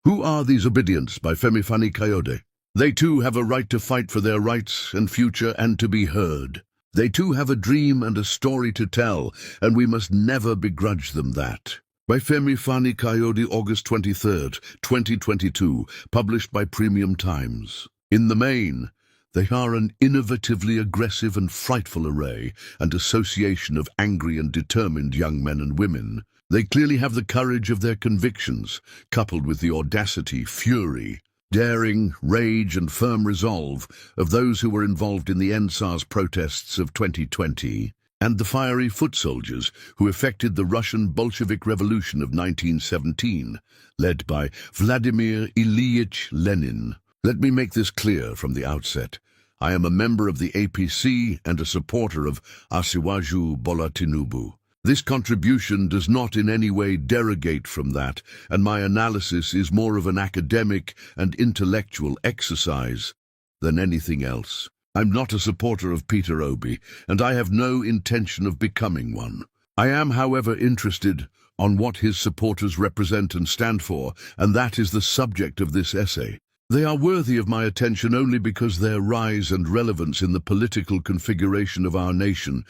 Who are these obedients by FaniKayode? They too have a right to fight for their rights and future and to be heard. They too have a dream and a story to tell, and we must never begrudge them that. By FaniKayode, August 23rd, 2022, published by Premium Times. In the main, they are an innovatively aggressive and frightful array and association of angry and determined young men and women. They clearly have the courage of their convictions, coupled with the audacity, fury, daring, rage and firm resolve of those who were involved in the NSAS protests of 2020, and the fiery foot soldiers who effected the Russian Bolshevik Revolution of 1917, led by Vladimir Ilyich Lenin. Let me make this clear from the outset. I am a member of the APC and a supporter of Asiwaju Bola Tinubu. This contribution does not in any way derogate from that, and my analysis is more of an academic and intellectual exercise than anything else. I'm not a supporter of Peter Obi, and I have no intention of becoming one. I am, however, interested on what his supporters represent and stand for, and that is the subject of this essay. They are worthy of my attention only because their rise and relevance in the political configuration of our nation,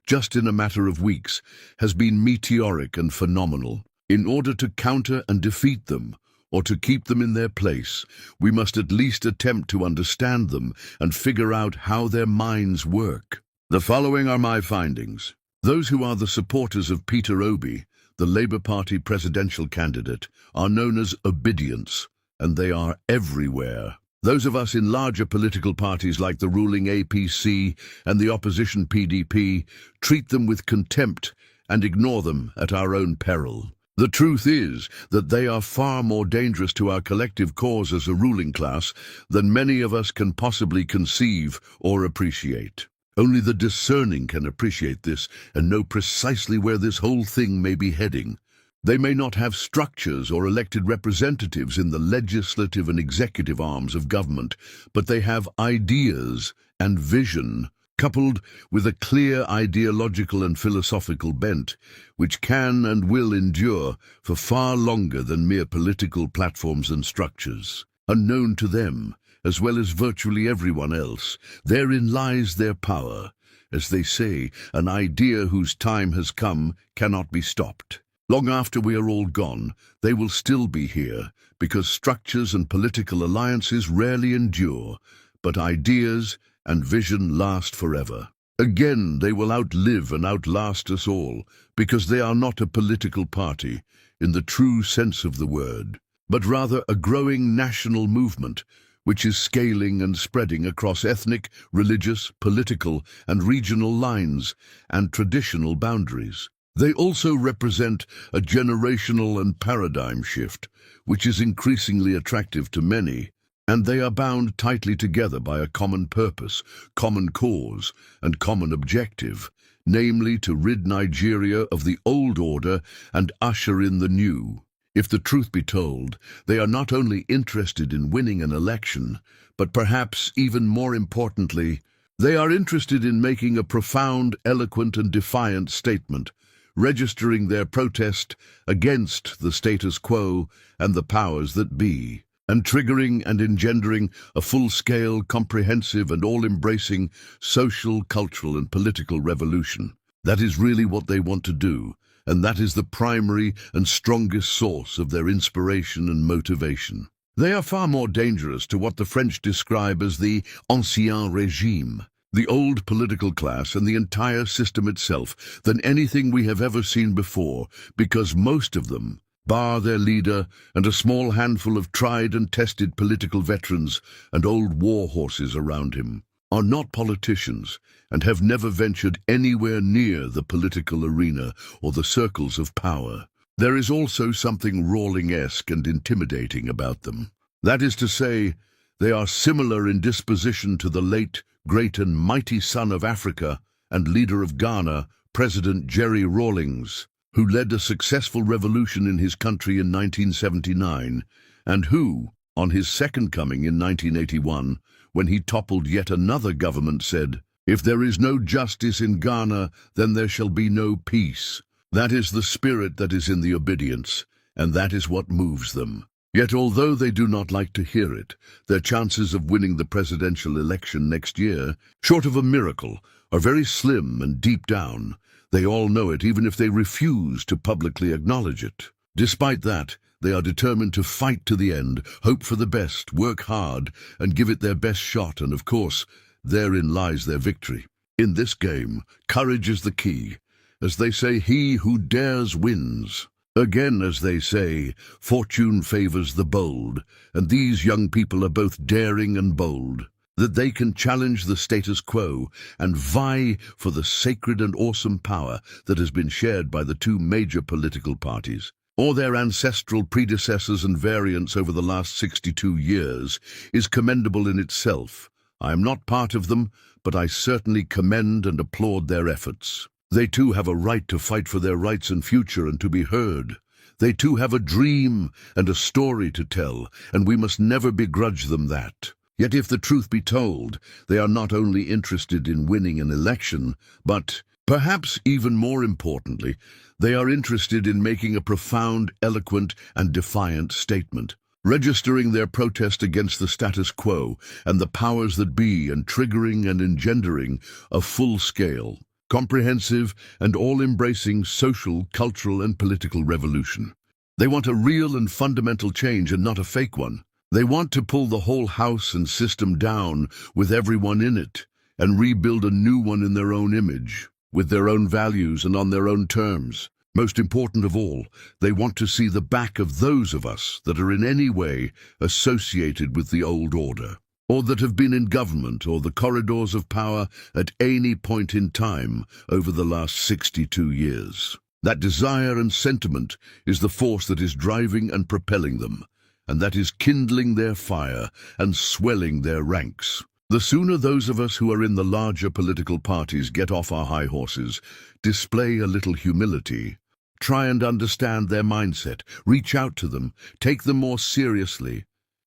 just in a matter of weeks, has been meteoric and phenomenal. In order to counter and defeat them, or to keep them in their place, we must at least attempt to understand them and figure out how their minds work. The following are my findings. Those who are the supporters of Peter Obi, the Labour Party presidential candidate, are known as obedients, and they are everywhere. Those of us in larger political parties like the ruling APC and the opposition PDP treat them with contempt and ignore them at our own peril. The truth is that they are far more dangerous to our collective cause as a ruling class than many of us can possibly conceive or appreciate. Only the discerning can appreciate this and know precisely where this whole thing may be heading. They may not have structures or elected representatives in the legislative and executive arms of government, but they have ideas and vision, coupled with a clear ideological and philosophical bent, which can and will endure for far longer than mere political platforms and structures. Unknown to them, as well as virtually everyone else, therein lies their power. As they say, an idea whose time has come cannot be stopped. Long after we are all gone, they will still be here, because structures and political alliances rarely endure, but ideas and vision last forever. Again, they will outlive and outlast us all, because they are not a political party, in the true sense of the word, but rather a growing national movement, which is scaling and spreading across ethnic, religious, political, and regional lines and traditional boundaries. They also represent a generational and paradigm shift, which is increasingly attractive to many, and they are bound tightly together by a common purpose, common cause, and common objective, namely to rid Nigeria of the old order and usher in the new. If the truth be told, they are not only interested in winning an election, but perhaps even more importantly, they are interested in making a profound, eloquent, and defiant statement, registering their protest against the status quo and the powers that be, and triggering and engendering a full-scale, comprehensive and all-embracing social, cultural and political revolution. That is really what they want to do, and that is the primary and strongest source of their inspiration and motivation. They are far more dangerous to what the French describe as the ancien régime, the old political class and the entire system itself, than anything we have ever seen before, because most of them, bar their leader and a small handful of tried and tested political veterans and old war horses around him, are not politicians and have never ventured anywhere near the political arena or the circles of power. There is also something Rawling-esque and intimidating about them. That is to say, they are similar in disposition to the late, great and mighty son of Africa and leader of Ghana, President Jerry Rawlings, who led a successful revolution in his country in 1979, and who, on his second coming in 1981, when he toppled yet another government, said, "If there is no justice in Ghana, then there shall be no peace." That is the spirit that is in the obedience, and that is what moves them. Yet although they do not like to hear it, their chances of winning the presidential election next year, short of a miracle, are very slim, and deep down, they all know it even if they refuse to publicly acknowledge it. Despite that, they are determined to fight to the end, hope for the best, work hard, and give it their best shot, and of course, therein lies their victory. In this game, courage is the key. As they say, he who dares wins. Again, as they say, fortune favors the bold, and these young people are both daring and bold, that they can challenge the status quo and vie for the sacred and awesome power that has been shared by the two major political parties, or their ancestral predecessors and variants over the last 62 years, is commendable in itself. I am not part of them, but I certainly commend and applaud their efforts. They too have a right to fight for their rights and future and to be heard. They too have a dream and a story to tell, and we must never begrudge them that. Yet if the truth be told, they are not only interested in winning an election, but, perhaps even more importantly, they are interested in making a profound, eloquent, and defiant statement, registering their protest against the status quo and the powers that be, and triggering and engendering a full-scale, comprehensive, and all-embracing social, cultural, and political revolution. They want a real and fundamental change and not a fake one. They want to pull the whole house and system down with everyone in it and rebuild a new one in their own image, with their own values and on their own terms. Most important of all, they want to see the back of those of us that are in any way associated with the old order, or that have been in government or the corridors of power at any point in time over the last 62 years. That desire and sentiment is the force that is driving and propelling them, and that is kindling their fire and swelling their ranks. The sooner those of us who are in the larger political parties get off our high horses, display a little humility, try and understand their mindset, reach out to them, take them more seriously,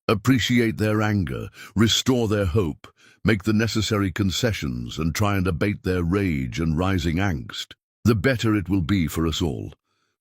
appreciate their anger, restore their hope, make the necessary concessions, and try and abate their rage and rising angst, the better it will be for us all.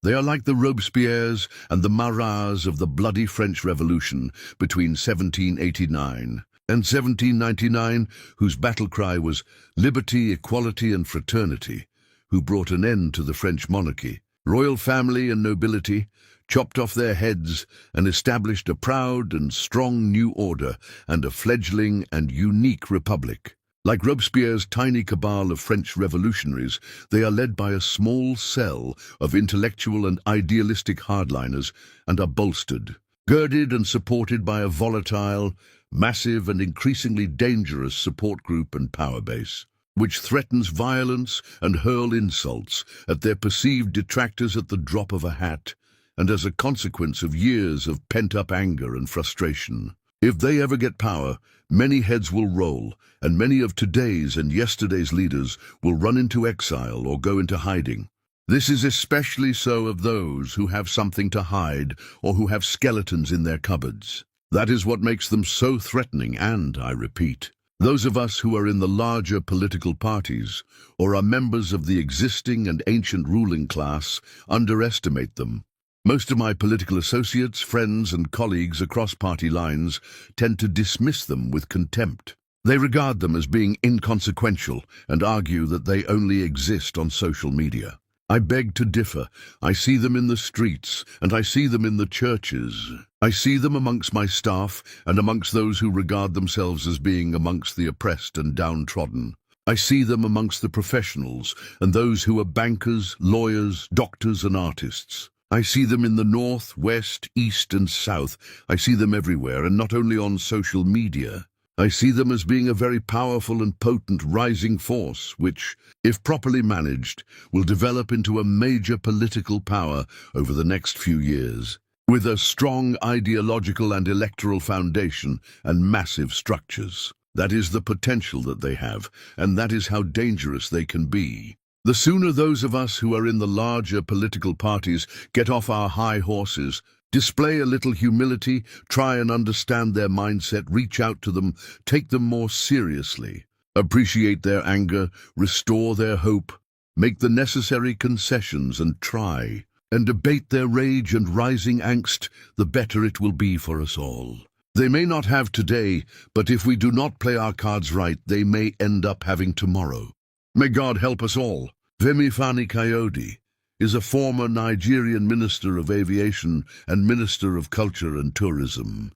They are like the Robespierres and the Marats of the bloody French Revolution between 1789 and 1799, whose battle cry was liberty, equality, and fraternity, who brought an end to the French monarchy. Royal family and nobility chopped off their heads and established a proud and strong new order and a fledgling and unique republic. Like Robespierre's tiny cabal of French revolutionaries, they are led by a small cell of intellectual and idealistic hardliners and are bolstered, girded and supported by a volatile, massive and increasingly dangerous support group and power base, which threatens violence and hurl insults at their perceived detractors at the drop of a hat, and as a consequence of years of pent-up anger and frustration. If they ever get power, many heads will roll, and many of today's and yesterday's leaders will run into exile or go into hiding. This is especially so of those who have something to hide or who have skeletons in their cupboards. That is what makes them so threatening and, I repeat, those of us who are in the larger political parties or are members of the existing and ancient ruling class underestimate them. Most of my political associates, friends, and colleagues across party lines tend to dismiss them with contempt. They regard them as being inconsequential and argue that they only exist on social media. I beg to differ. I see them in the streets, and I see them in the churches. I see them amongst my staff and amongst those who regard themselves as being amongst the oppressed and downtrodden. I see them amongst the professionals and those who are bankers, lawyers, doctors, and artists. I see them in the north, west, east, and south. I see them everywhere, and not only on social media. I see them as being a very powerful and potent rising force, which, if properly managed, will develop into a major political power over the next few years, with a strong ideological and electoral foundation and massive structures. That is the potential that they have, and that is how dangerous they can be. The sooner those of us who are in the larger political parties get off our high horses, display a little humility, try and understand their mindset, reach out to them, take them more seriously, appreciate their anger, restore their hope, make the necessary concessions, and try and abate their rage and rising angst, the better it will be for us all. They may not have today, but if we do not play our cards right, they may end up having tomorrow. May God help us all. Femi FaniKayode is a former Nigerian Minister of Aviation and Minister of Culture and Tourism.